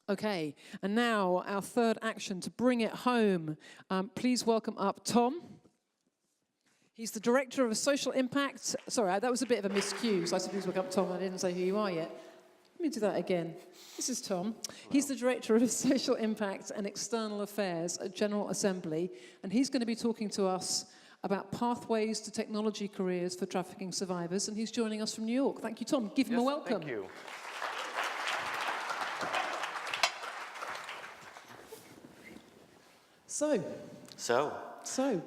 Okay, and now our third action to bring it home. Please welcome up Tom. He's the Director of Social Impact. Sorry, that was a bit of a miscue, so I said please welcome up Tom. I didn't say who you are yet. Let me do that again. This is Tom. He's the Director of Social Impact and External Affairs at General Assembly, and he's going to be talking to us about pathways to technology careers for trafficking survivors, and he's joining us from New York. Thank you, Tom. Give him a welcome. Thank you. So,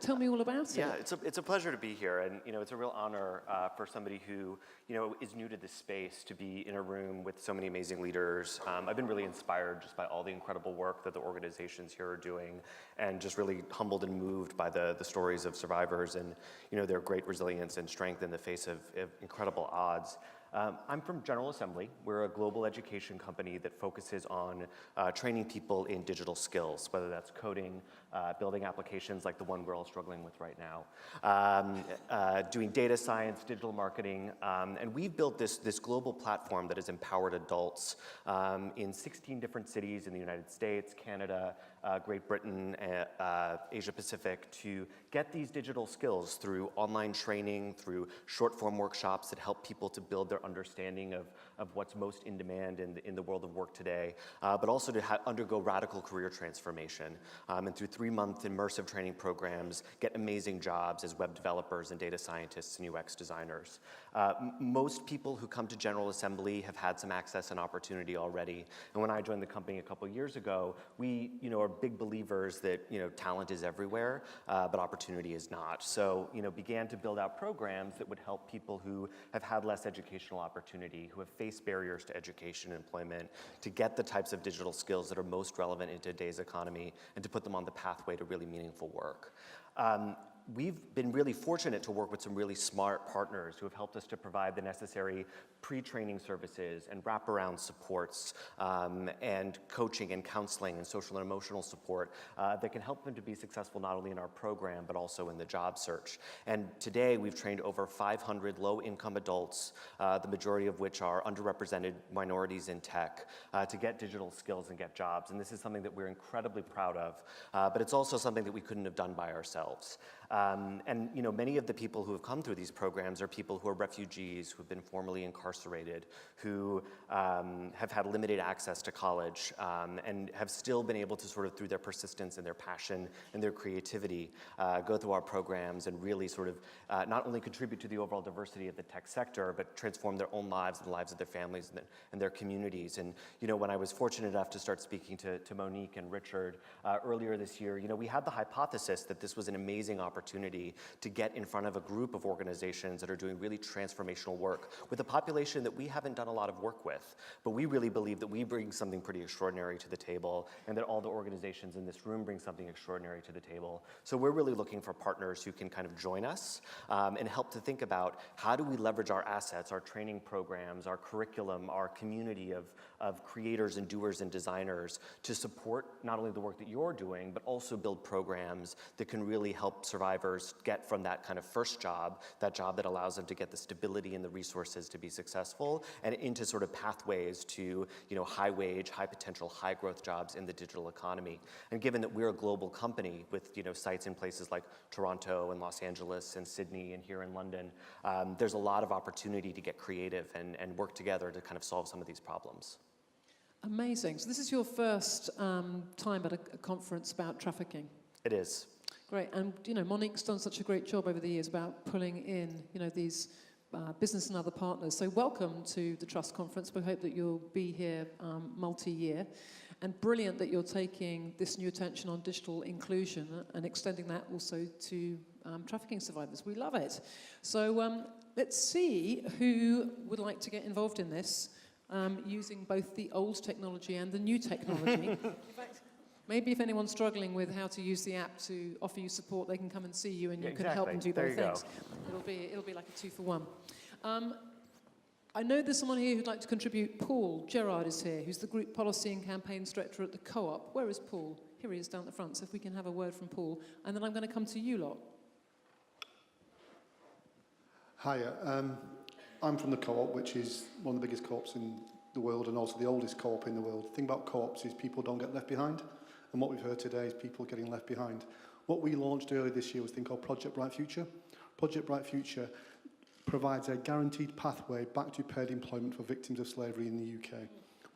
tell me all about it. Yeah, it's a pleasure to be here, and it's a real honor for somebody who is new to this space to be in a room with so many amazing leaders. I've been really inspired just by all the incredible work that the organizations here are doing, and just really humbled and moved by the stories of survivors and their great resilience and strength in the face of incredible odds. I'm from General Assembly. We're a global education company that focuses on training people in digital skills, whether that's coding, building applications like the one we're all struggling with right now, doing data science, digital marketing, and we've built this global platform that has empowered adults in 16 different cities in the United States, Canada, Great Britain, Asia Pacific, to get these digital skills through online training, through short-form workshops that help people to build their understanding of what's most in demand in the world of work today, but also to undergo radical career transformation. And through 3-month immersive training programs, get amazing jobs as web developers and data scientists and UX designers. Most people who come to General Assembly have had some access and opportunity already. And when I joined the company a couple years ago, we are big believers that talent is everywhere, but opportunity is not. So began to build out programs that would help people who have had less educational opportunity, who have faced barriers to education and employment, to get the types of digital skills that are most relevant in today's economy and to put them on the pathway to really meaningful work. We've been really fortunate to work with some really smart partners who have helped us to provide the necessary pre-training services and wraparound supports and coaching and counseling and social and emotional support that can help them to be successful not only in our program but also in the job search. And today we've trained over 500 low-income adults, the majority of which are underrepresented minorities in tech, to get digital skills and get jobs. And this is something that we're incredibly proud of, but it's also something that we couldn't have done by ourselves. And many of the people who have come through these programs are people who are refugees, who have been formerly incarcerated, who have had limited access to college, and have still been able to sort of, through their persistence and their passion and their creativity, go through our programs and really sort of not only contribute to the overall diversity of the tech sector, but transform their own lives and the lives of their families and their communities. And when I was fortunate enough to start speaking to Monique and Richard earlier this year, we had the hypothesis that this was an amazing opportunity to get in front of a group of organizations that are doing really transformational work with a population that we haven't done a lot of work with. But we really believe that we bring something pretty extraordinary to the table, and that all the organizations in this room bring something extraordinary to the table. So we're really looking for partners who can kind of join us and help to think about how do we leverage our assets, our training programs, our curriculum, our community of creators and doers and designers to support not only the work that you're doing, but also build programs that can really help survivors get from that kind of first job, that job that allows them to get the stability and the resources to be successful, and into sort of pathways to high wage, high potential, high growth jobs in the digital economy. And given that we're a global company with sites in places like Toronto and Los Angeles and Sydney and here in London, there's a lot of opportunity to get creative and work together to kind of solve some of these problems. Amazing. So this is your first time at a conference about trafficking. It is. Great. And, Monique's done such a great job over the years about pulling in, these business and other partners. So welcome to the Trust Conference. We hope that you'll be here multi-year. And brilliant that you're taking this new attention on digital inclusion and extending that also to trafficking survivors. We love it. So let's see who would like to get involved in this using both the old technology and the new technology. In fact, maybe if anyone's struggling with how to use the app to offer you support, they can come and see you and you can help them do both things. It'll be like a 2-for-1. I know there's someone here who'd like to contribute. Paul Gerard is here, who's the Group Policy and Campaigns Director at the Co-op. Where is Paul? Here he is down the front, so if we can have a word from Paul. And then I'm going to come to you lot. Hiya. I'm from the Co-op, which is one of the biggest co-ops in the world and also the oldest co-op in the world. The thing about co-ops is people don't get left behind, and what we've heard today is people getting left behind. What we launched earlier this year was a thing called Project Bright Future. Project Bright Future provides a guaranteed pathway back to paid employment for victims of slavery in the UK.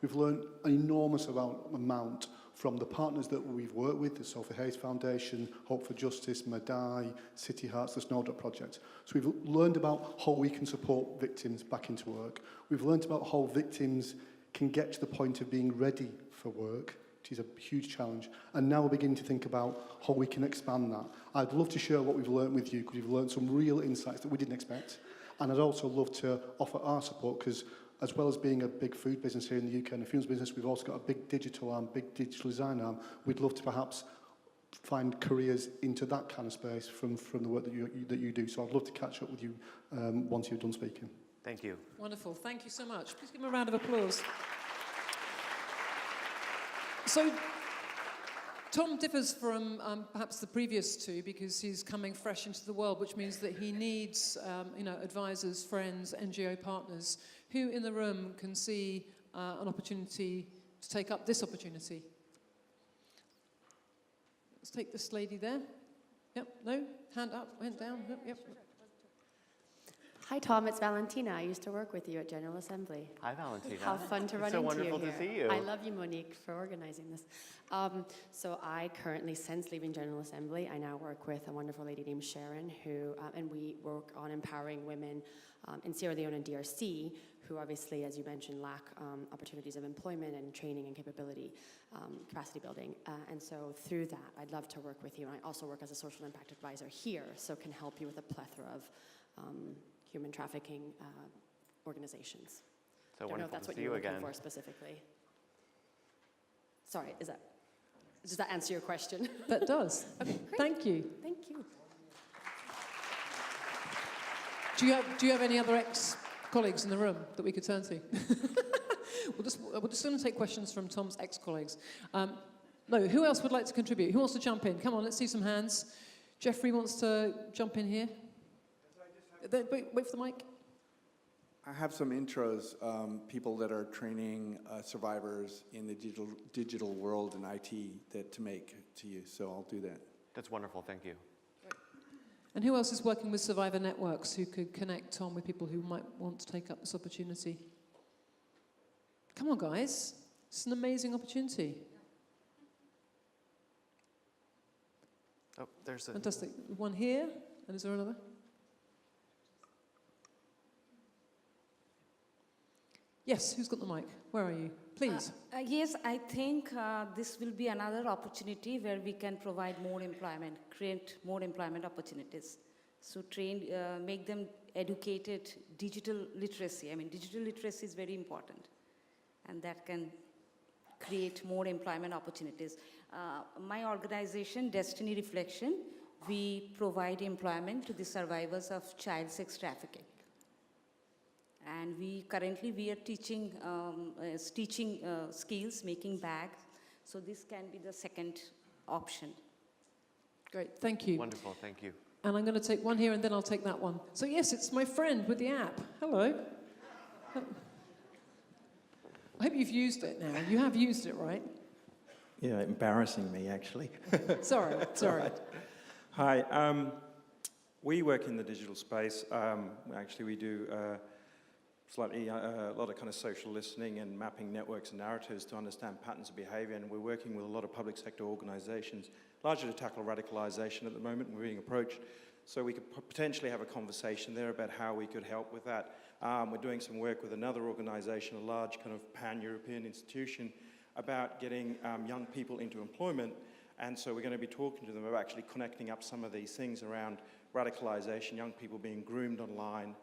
We've learned an enormous amount from the partners that we've worked with, the Sophie Hayes Foundation, Hope for Justice, Madai, City Hearts, the Snowdrop Project. So we've learned about how we can support victims back into work. We've learned about how victims can get to the point of being ready for work, which is a huge challenge. And now we're beginning to think about how we can expand that. I'd love to share what we've learned with you, because we've learned some real insights that we didn't expect. And I'd also love to offer our support, because as well as being a big food business here in the UK and a fuels business, we've also got a big digital arm, big digital design arm. We'd love to perhaps find careers into that kind of space from the work that you do. So I'd love to catch up with you once you're done speaking. Thank you. Wonderful. Thank you so much. Please give him a round of applause. So, Tom differs from perhaps the previous two because he's coming fresh into the world, which means that he needs, advisors, friends, NGO partners who in the room can see an opportunity to take up this opportunity. Let's take this lady there. Yep, no, hand up, went down, yep. Hi, Tom. It's Valentina. I used to work with you at General Assembly. Hi, Valentina. How fun to run It's so into you wonderful here. to see you. I love you, Monique, for organizing this. So I currently, since leaving General Assembly, I now work with a wonderful lady named Sharon, and we work on empowering women in Sierra Leone and DRC, who obviously, as you mentioned, lack opportunities of employment and training and capability, capacity building. And so through that, I'd love to work with you. And I also work as a social impact advisor here, so can help you with a plethora of human trafficking organizations. So I don't know if that's what see you're you looking again. for specifically. Sorry, does that answer your question? That does. Okay, great. Thank you. Thank you. Do you have any other ex-colleagues in the room that we could turn to? We're just going to take questions from Tom's ex-colleagues. No, who else would like to contribute? Who wants to jump in? Come on, let's see some hands. Jeffrey wants to jump in here. Wait for the mic. I have some intros, people that are training survivors in the digital world and IT to make to you, so I'll do that. That's wonderful, thank you. And who else is working with survivor networks who could connect Tom with people who might want to take up this opportunity? Come on, guys. It's an amazing opportunity. Oh, there's a... Fantastic. One here, and is there another? Yes, who's got the mic? Where are you? Please. Yes, I think this will be another opportunity where we can provide more employment, create more employment opportunities. So make them educated digital literacy. I mean, digital literacy is very important, and that can create more employment opportunities. My organization, Destiny Reflection, we provide employment to the survivors of child sex trafficking. And we are teaching skills, making bags. So this can be the second option. Great, thank you. Wonderful, thank you. And I'm going to take one here and then I'll take that one. So yes, it's my friend with the app. Hello. I hope you've used it now. You have used it, right? Yeah, embarrassing me, actually. Sorry. Right. Hi, we work in the digital space. Actually, we do a lot of kind of social listening and mapping networks and narratives to understand patterns of behavior, and we're working with a lot of public sector organizations, largely to tackle radicalization at the moment. We're being approached, so we could potentially have a conversation there about how we could help with that. We're doing some work with another organization, a large kind of pan-European institution, about getting young people into employment, and so we're going to be talking to them about actually connecting up some of these things around radicalization, young people being groomed online,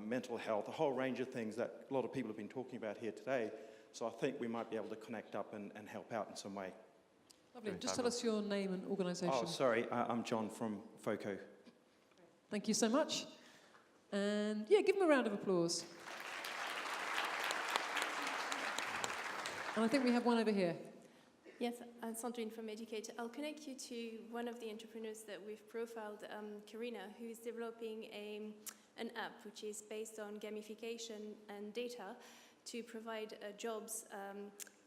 mental health, a whole range of things that a lot of people have been talking about here today. So I think we might be able to connect up and help out in some way. Lovely. Just tell us your name and organisation. Oh, sorry, I'm John from FOCO. Thank you so much. And yeah, give him a round of applause. And I think we have one over here. Yes, I'm Sandrine from Educate. I'll connect you to one of the entrepreneurs that we've profiled, Karina, who's developing an app which is based on gamification and data to provide jobs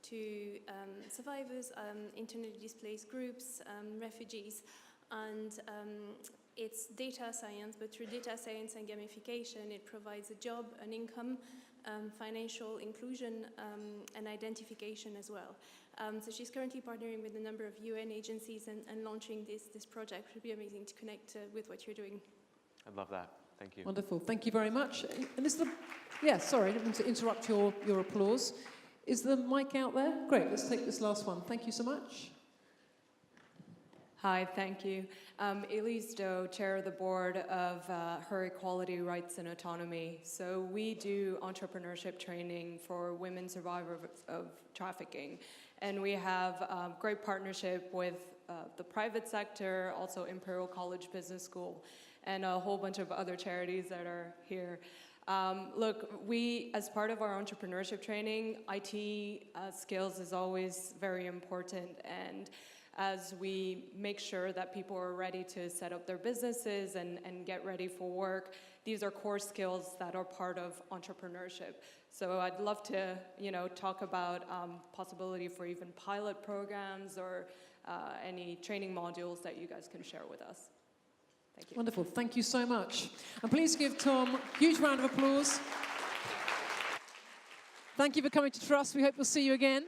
to survivors, internally displaced groups, refugees, and it's data science, but through data science and gamification, it provides a job, an income, financial inclusion, and identification as well. So she's currently partnering with a number of UN agencies and launching this project. It would be amazing to connect with what you're doing. I love that. Thank you. Wonderful. Thank you very much. And is the... Yeah, sorry, I didn't mean to interrupt your applause. Is the mic out there? Great, let's take this last one. Thank you so much. Hi, thank you. Elise Doe, Chair of the Board of Her Equality, Rights and Autonomy. So we do entrepreneurship training for women survivors of trafficking. And we have great partnership with the private sector, also Imperial College Business School, and a whole bunch of other charities that are here. Look, we, as part of our entrepreneurship training, IT skills is always very important, and as we make sure that people are ready to set up their businesses and get ready for work, these are core skills that are part of entrepreneurship. So I'd love to, talk about possibility for even pilot programs or any training modules that you guys can share with us. Thank you. Wonderful. Thank you so much. And please give Tom a huge round of applause. Thank you for coming to Trust. We hope we'll see you again.